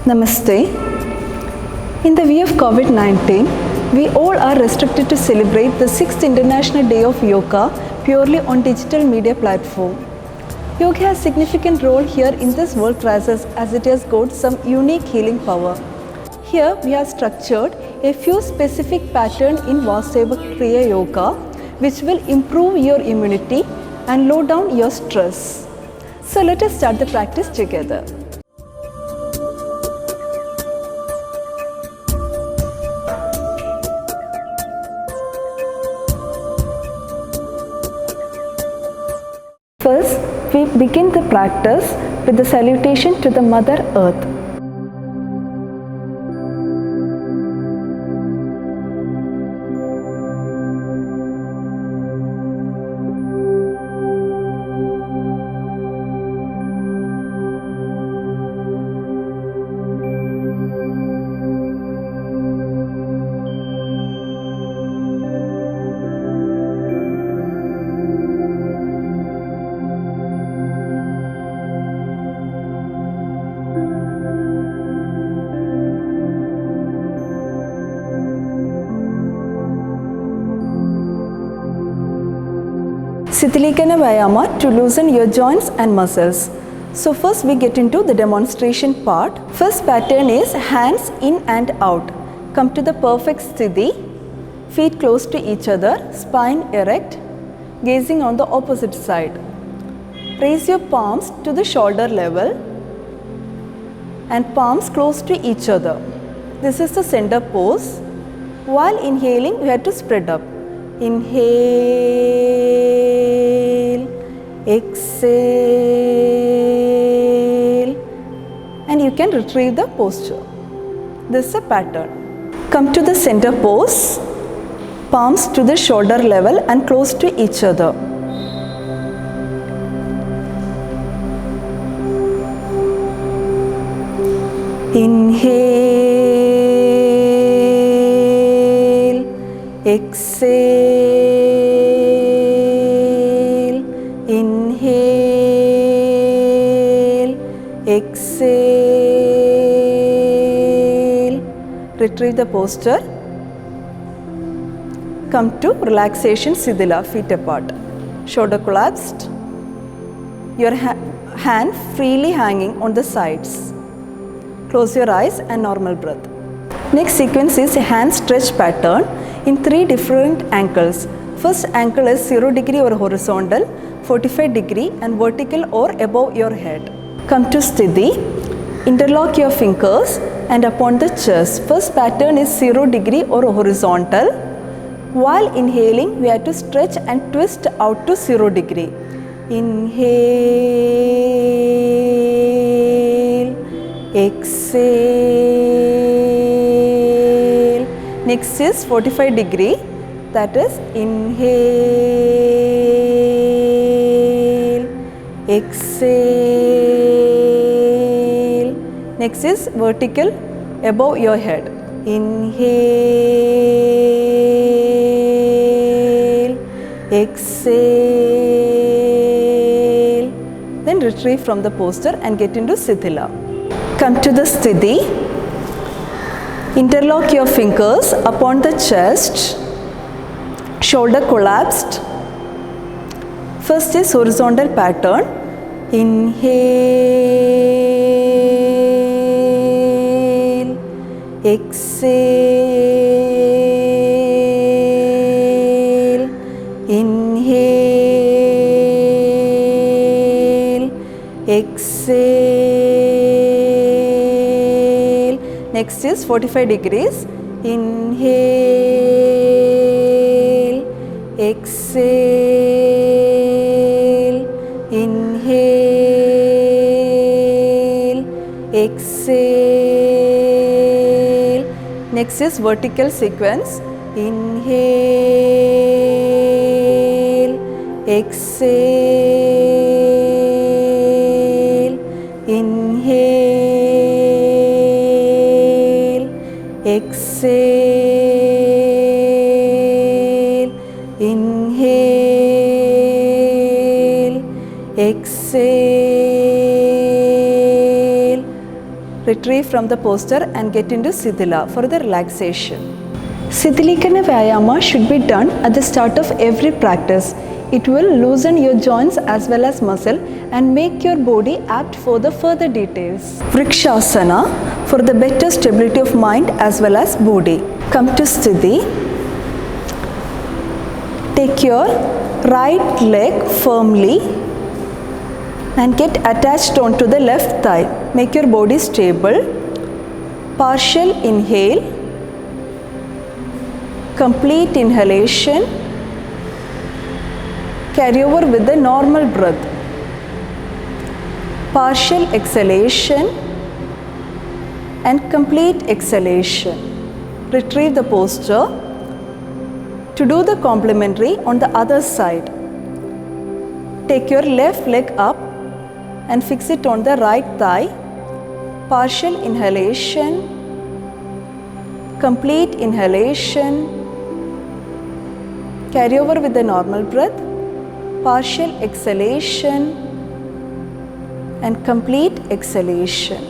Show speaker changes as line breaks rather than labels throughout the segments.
Namaste. In the view of COVID-19, we all are restricted to celebrate the 6th International Day of Yoga purely on digital media platform. Yoga has significant role here in this world crisis as it has got some unique healing power. Here we have structured a few specific patterns in Vasudeva Kriya Yoga which will improve your immunity and lower down your stress. So let us start the practice together. First, we begin the practice with the salutation to the Mother Earth. Sithilikana Vayama to loosen your joints and muscles. So first we get into the demonstration part. First pattern is hands in and out. Come to the perfect sthiti, feet close to each other, spine erect, gazing on the opposite side. Raise your palms to the shoulder level and palms close to each other. This is the center pose. While inhaling, we have to spread up. Inhale, exhale, and you can retrieve the posture. This is a pattern. Come to the center pose, palms to the shoulder level and close to each other. Inhale, exhale, inhale, exhale. Retrieve the posture. Come to relaxation Sthila, feet apart, shoulder collapsed, your hand freely hanging on the sides. Close your eyes and normal breath. Next sequence is a hand stretch pattern in 3 different angles. First angle is 0 degree or horizontal, 45 degree and vertical or above your head. Come to Sthiti. Interlock your fingers and upon the chest. First pattern is 0 degree or horizontal. While inhaling, we have to stretch and twist out to 0 degree. Inhale, exhale. Next is 45 degree, that is inhale, exhale. Next is vertical above your head. Inhale, exhale. Then retrieve from the posture and get into Sthila. Come to the Sthiti. Interlock your fingers upon the chest, shoulder collapsed. First is horizontal pattern. Inhale, exhale, inhale, exhale. Next is 45 degrees. Inhale, exhale, inhale, exhale. Next is vertical sequence. Inhale, exhale, inhale, exhale, inhale, exhale. Retrieve from the posture and get into Sidila for the relaxation. Sidilikana Vyayama should be done at the start of every practice. It will loosen your joints as well as muscle and make your body apt for the further details. Vrikshasana for the better stability of mind as well as body. Come to Sthiti. Take your right leg firmly and get attached onto the left thigh. Make your body stable. Partial inhale. Complete inhalation. Carry over with the normal breath. Partial exhalation and complete exhalation. Retrieve the posture. To do the complementary on the other side, take your left leg up and fix it on the right thigh. Partial inhalation, complete inhalation. Carry over with the normal breath. Partial exhalation and complete exhalation.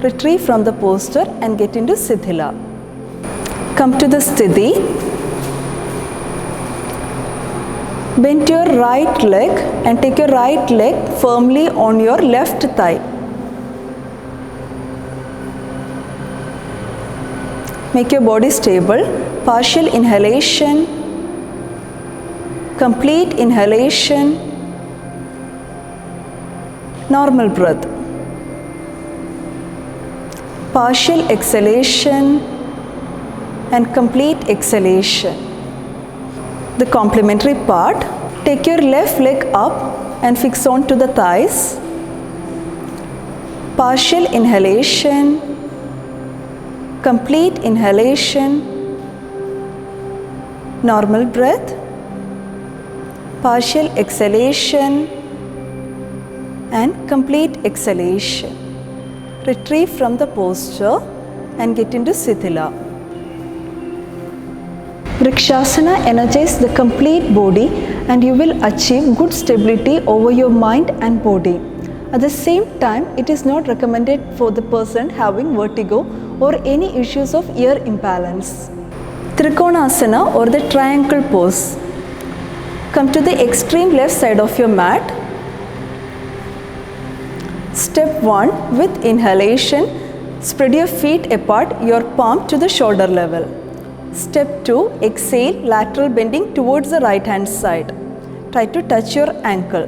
Retrieve from the posture and get into Sidila. Come to the Sthiti. Bend your right leg and take your right leg firmly on your left thigh. Make your body stable. Partial inhalation, complete inhalation, normal breath. Partial exhalation and complete exhalation. The complementary part, take your left leg up and fix on to the thighs. Partial inhalation, complete inhalation, normal breath. Partial exhalation and complete exhalation. Retrieve from the posture and get into Sidila. Vrikshasana energizes the complete body and you will achieve good stability over your mind and body. At the same time, it is not recommended for the person having vertigo or any issues of ear imbalance. Trikonasana or the triangle pose. Come to the extreme left side of your mat. Step 1, with inhalation, spread your feet apart, your palm to the shoulder level. Step 2, exhale, lateral bending towards the right hand side. Try to touch your ankle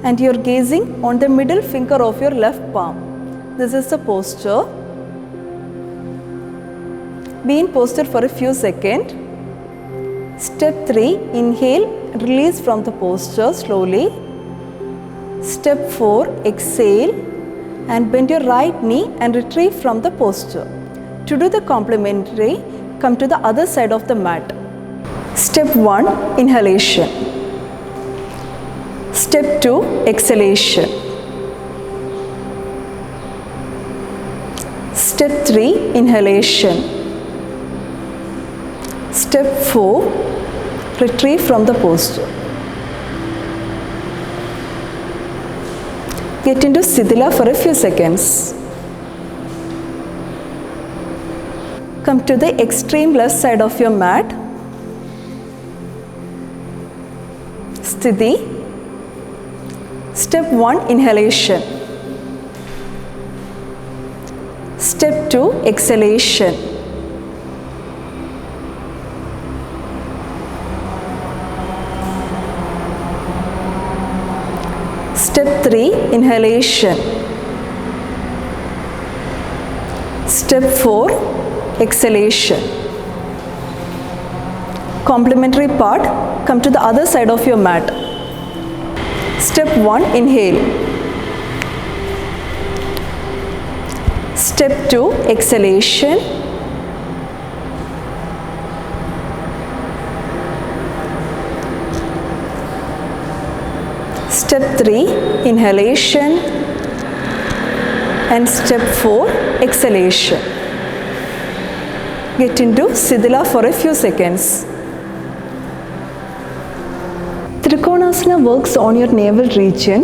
and you're gazing on the middle finger of your left palm. This is the posture. Be in posture for a few seconds. Step 3, inhale, release from the posture slowly. Step 4, exhale and bend your right knee and retrieve from the posture. To do the complementary, come to the other side of the mat. Step 1, inhalation. Step 2, exhalation. Step 3, inhalation. Step 4, retrieve from the posture. Get into Sidila for a few seconds. Come to the extreme left side of your mat. Sthiti. Step 1, inhalation. Step 2, exhalation. Step 3, inhalation. Step 4, exhalation. Complementary part, come to the other side of your mat. Step 1, inhale. Step 2, exhalation. Step 3, inhalation. And step 4, exhalation. Get into Sidila for a few seconds. Trikonasana works on your navel region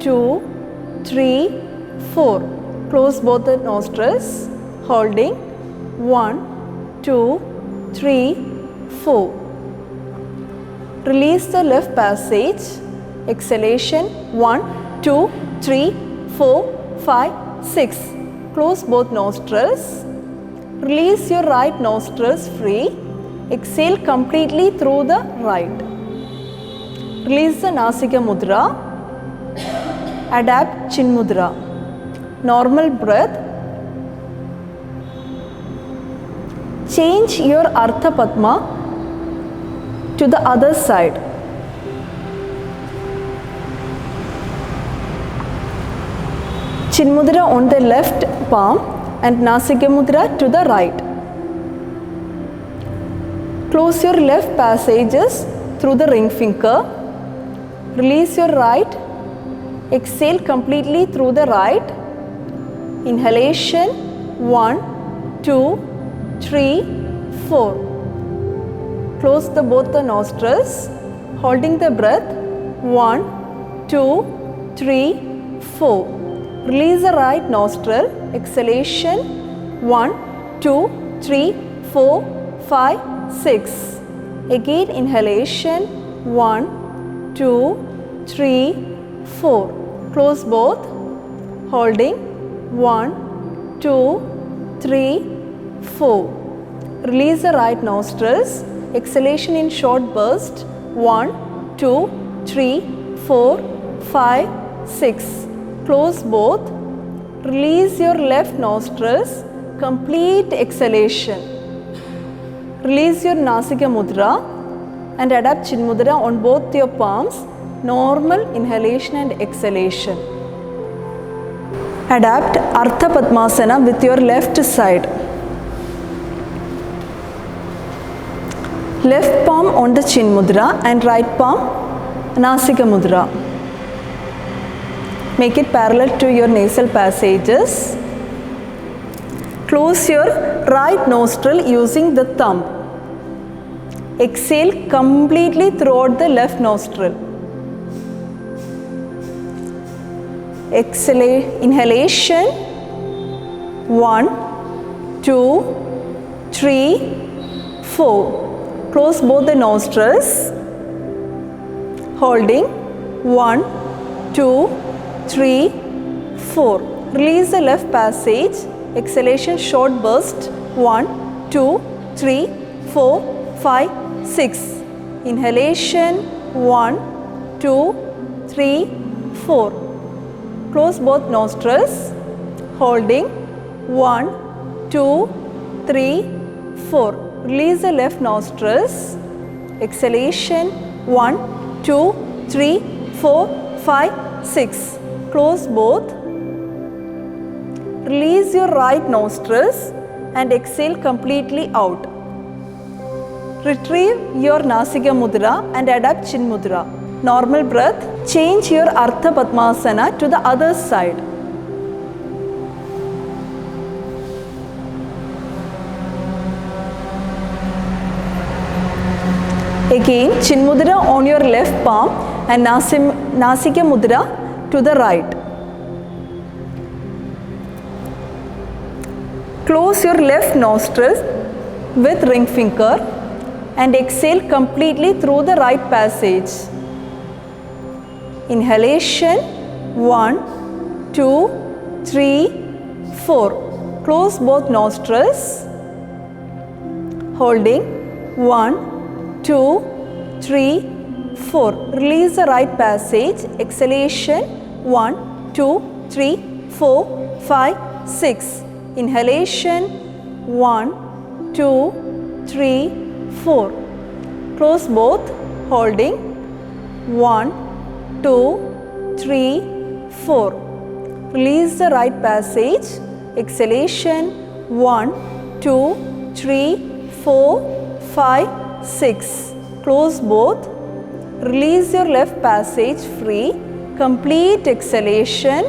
2, 3, 4. Close both the nostrils, holding 1, 2, 3, 4. Release the left passage. Exhalation 1, 2, 3, 4, 5, 6. Close both nostrils. Release your right nostrils free. Exhale completely through the right. Release the Nasika Mudra. Adapt Chin Mudra. Normal breath. Change your Ardha Padma to the other side. Chin Mudra on the left palm and Nasika Mudra to the right. Close your left passages through the ring finger. Release your right. Exhale completely through the right. Inhalation 1, 2, 3, 4. Close both the nostrils, holding the breath 1, 2, 3, 4. Release the right nostril. Exhalation 1, 2, 3, 4, 5, 6. Again inhalation 1, 2, 3, 4. Close both, holding 1, 2, 3, 4. Release the right nostrils. Exhalation in short burst 1, 2, 3, 4, 5, 6. Close both. Release your left nostrils. Complete exhalation. Release your Nasika Mudra and adapt Chin Mudra on both your palms. Normal inhalation and exhalation. Adapt Ardha Padmasana with your left side. Left palm on the Chin Mudra and right palm Nasika Mudra. Make it parallel to your nasal passages. Close your right nostril using the thumb. Exhale completely throughout the left nostril. Exhale, inhalation 1, 2, 3, 4. Close both the nostrils, holding 1, 2, 3, 4. Release the left passage. Exhalation short burst 1, 2, 3, 4, 5, 6. Inhalation 1, 2, 3, 4. Close both nostrils, holding 1, 2, 3, 4. Release the left nostrils. Exhalation 1, 2, 3, 4, 5, 6. Close both. Release your right nostrils and exhale completely out. Retrieve your Nasika Mudra and adapt Chin Mudra. Normal breath. Change your Ardha Padmasana to the other side. Again, Chin Mudra on your left palm and Nasika Mudra to the right. Close your left nostrils with ring finger and exhale completely through the right passage. Inhalation 1, 2, 3, 4. Close both nostrils, holding 1, 2, 3, 4. Release the right passage. Exhalation 1, 2, 3, 4, 5, 6. Inhalation 1, 2, 3, 4. Close both, holding 1, 2, 3, 4. Release the right passage. Exhalation 1, 2, 3, 4, 5, 6. Close both. Release your left passage free. Complete exhalation.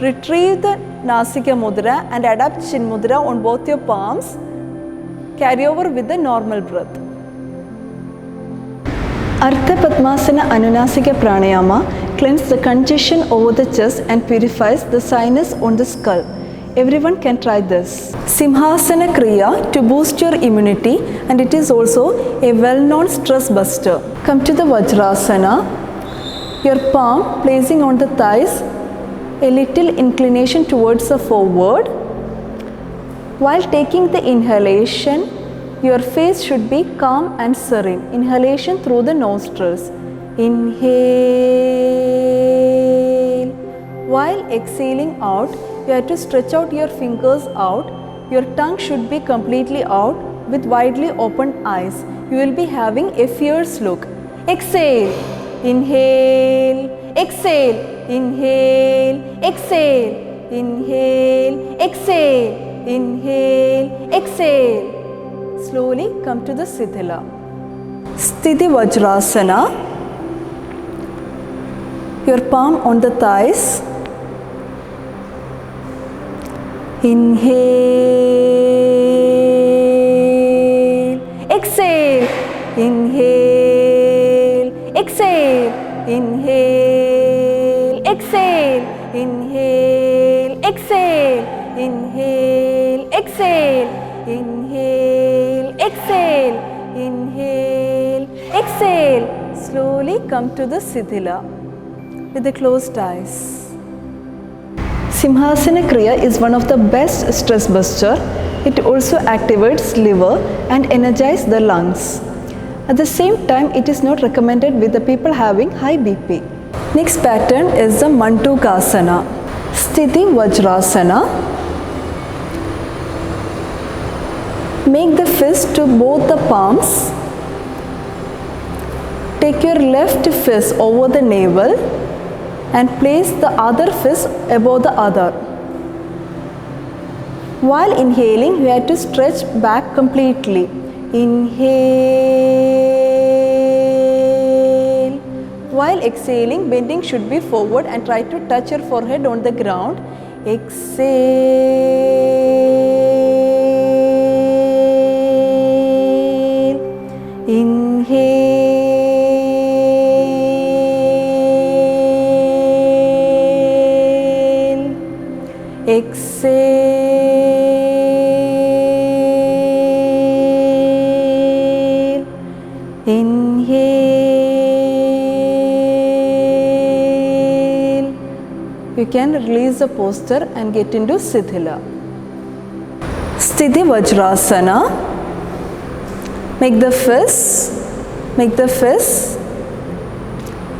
Retrieve the Nasika Mudra and adapt Chin Mudra on both your palms. Carry over with the normal breath. Ardha Padmasana Anunasika Pranayama cleanses the congestion over the chest and purifies the sinus on the skull. Everyone can try this. Simhasana Kriya to boost your immunity, and it is also a well-known stress buster. Come to the Vajrasana. Your palm placing on the thighs, a little inclination towards the forward. While taking the inhalation, your face should be calm and serene. Inhalation through the nostrils. Inhale. While exhaling out, you have to stretch out your fingers out. Your tongue should be completely out with widely opened eyes. You will be having a fierce look. Exhale. Inhale. Exhale. Inhale. Exhale. Inhale. Exhale. Inhale. Exhale. Slowly come to the Sithila. Sthiti Vajrasana. Your palm on the thighs. Inhale. Exhale. Inhale. Exhale. Inhale. Exhale. Inhale. Exhale. Inhale. Exhale. Inhale. Exhale. Inhale. Exhale. Slowly come to the Sithila with the closed eyes. Simhasana Kriya is one of the best stress buster. It also activates liver and energizes the lungs. At the same time, it is not recommended with the people having high BP. Next pattern is the Mandukasana. Sthiti Vajrasana. Make the fist to both the palms. Take your left fist over the navel and place the other fist above the other. While inhaling, you have to stretch back completely. Inhale. While exhaling, bending should be forward and try to touch your forehead on the ground. Exhale. Inhale. Exhale. Inhale. You can release the posture and get into Sithila. Sthiti Vajrasana. Make the fist.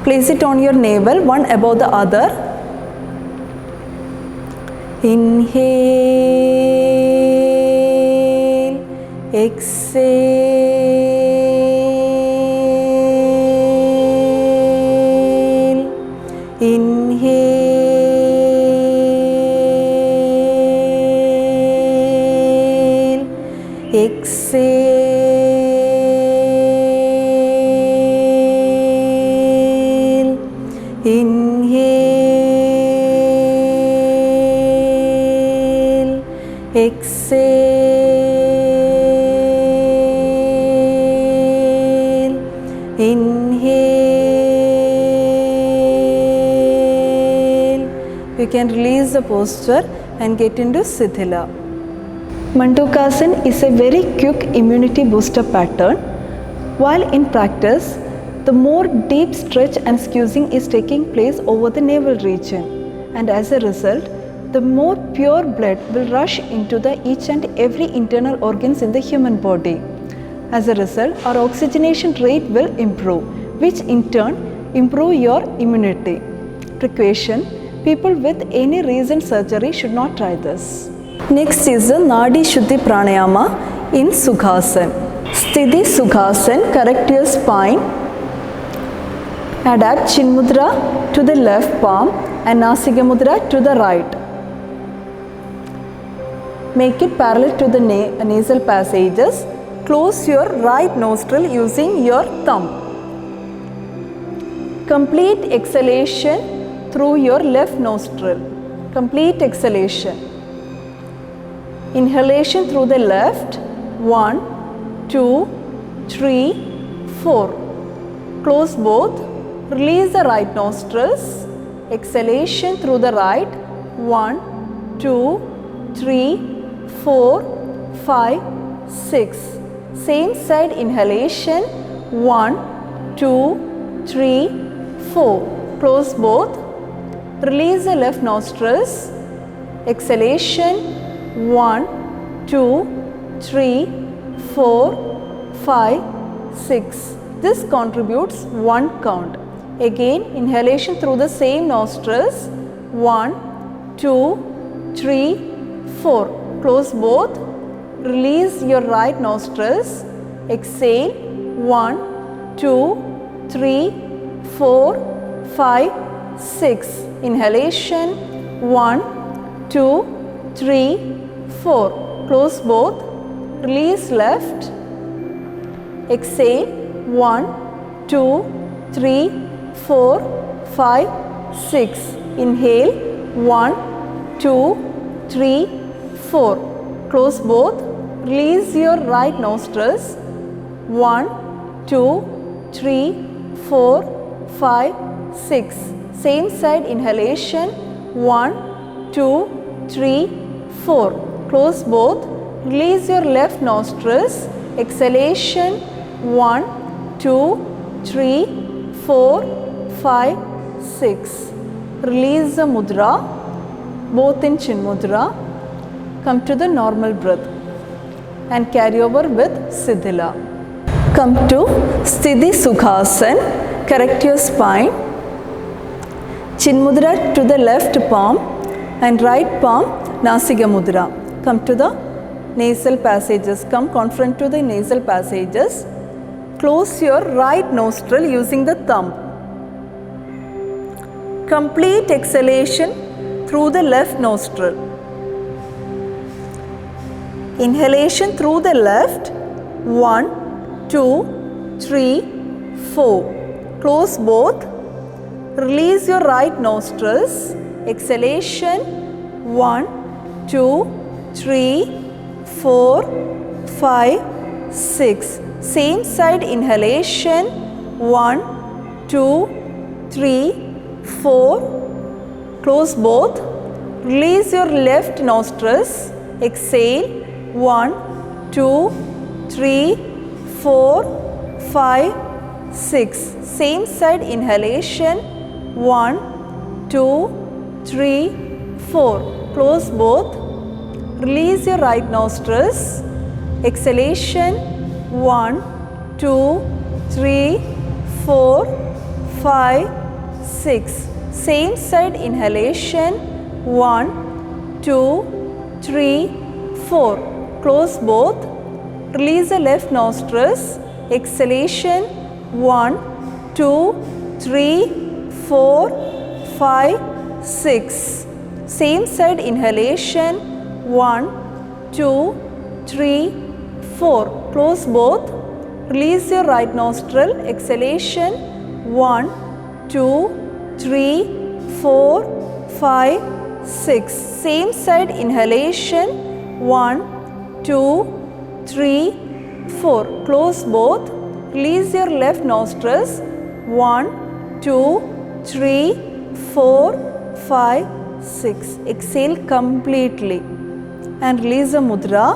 Place it on your navel, one above the other. Inhale. Exhale. Inhale. Exhale. Inhale. Exhale. Inhale. You can release the posture and get into Sithila. Mandukasana is a very quick immunity booster pattern. While in practice, the more deep stretch and squeezing is taking place over the navel region, and as a result, the more pure blood will rush into the each and every internal organs in the human body. As a result, our oxygenation rate will improve, which in turn improve your immunity. Precaution: people with any recent surgery should not try this. Next is the Nadi Shuddhi Pranayama in Sukhasana. Sthiti Sukhasana, correct your spine. Adapt Chin Mudra to the left palm and Nasika Mudra to the right. Make it parallel to the nasal passages. Close your right nostril using your thumb. Complete exhalation through your left nostril. Complete exhalation. Inhalation through the left. 1, 2, 3, 4. Close both. Release the right nostrils. Exhalation through the right. 1, 2, 3, 4, 5, 6. Same side inhalation. 1, 2, 3, 4. Close both. Release the left nostrils. Exhalation. 1, 2, 3, 4, 5, 6. This contributes 1 count. Again, inhalation through the same nostrils. 1, 2, 3, 4. Close both. Release your right nostrils. Exhale. 1, 2, 3, 4, 5, 6. Inhalation. 1, 2, 3, 4. Close both. Release left. Exhale. 1, 2, 3, 4, 5, 6. Inhale. 1, 2, 3, 4. Close both. Release your right nostrils. 1, 2, 3, 4, 5, 6. Same side inhalation. 1, 2, 3, 4. Close both. Release your left nostrils. Exhalation. 1, 2, 3, 4, 5, 6. Release the mudra, both in Chin Mudra. Come to the normal breath and carry over with Sthila. Come to Sthiti Sukhasana. Correct your spine. Chin Mudra to the left palm and right palm Nasika Mudra. Come to the nasal passages. Come confront to the nasal passages. Close your right nostril using the thumb. Complete exhalation through the left nostril. Inhalation through the left. 1, 2, 3, 4. Close both. Release your right nostrils. Exhalation. 1, 2, 3, 4, 5, 6. Same side inhalation. 1, 2, 3, 4. Close both. Release your left nostrils. Exhale. 1, 2, 3, 4, 5, 6. Same side inhalation. 1, 2, 3, 4. Close both. Release your right nostrils. Exhalation. 1, 2, 3, 4, 5, 6. Same side inhalation. 1, 2, 3, 4. Close both. Release the left nostrils. Exhalation. 1, 2, 3, 4, 5, 6. Same side inhalation. 1, 2, 3, 4. Close both. Release your right nostril. Exhalation. 1, 2, 3, 4, 5, 6. Same side inhalation. 1, 2, 3, 4. Close both. Release your left nostrils. 1, 2, 3, 4, 5, 6. Exhale completely and release the mudra.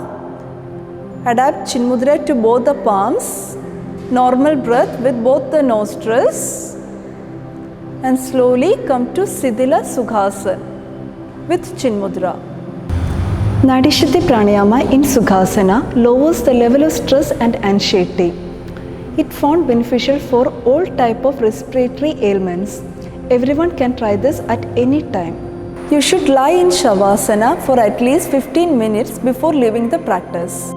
Adapt Chin Mudra to both the palms. Normal breath with both the nostrils. And slowly come to Sthila Sukhasana with Chin Mudra. Nadishuddhi Pranayama in Sukhasana lowers the level of stress and anxiety. It found beneficial for all type of respiratory ailments. Everyone can try this at any time. You should lie in Shavasana for at least 15 minutes before leaving the practice.